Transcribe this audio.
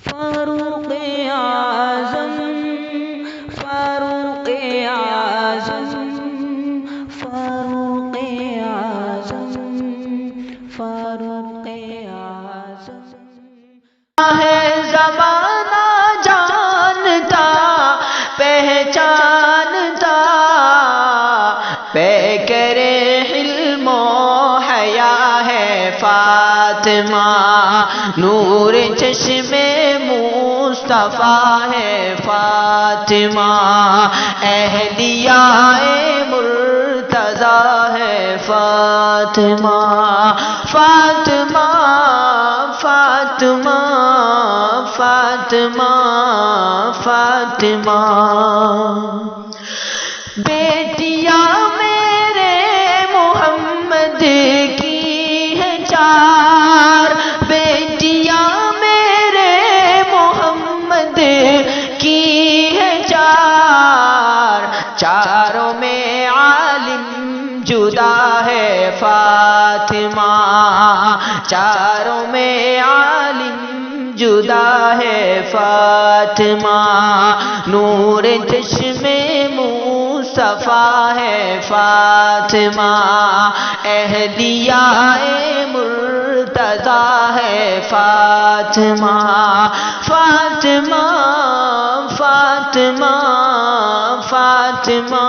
فاروق اعظم فاروق اعظم فاروق اعظم فاروق اعظم ہے زمانہ جانتا پہچانتا پیکر حلم و حیا ہے فاطمہ نور چشم مصطفیٰ ہے فاطمہ اہلیاء مرتضیٰ ہے فاطمہ فاطمہ فاطمہ فاطمہ فاطمہ بیٹیاں میرے محمد کی ہیں چار بیٹیاں میرے محمد کی ہیں چار چاروں میں عالم جدا ہے فاطمہ چاروں میں عالم جدا ہے فاطمہ نور چشم مصطفیٰ ہے فاطمہ اہلیاء مرتضیٰ ہے فاطمہ فاطمہ فاطمہ فاطمہ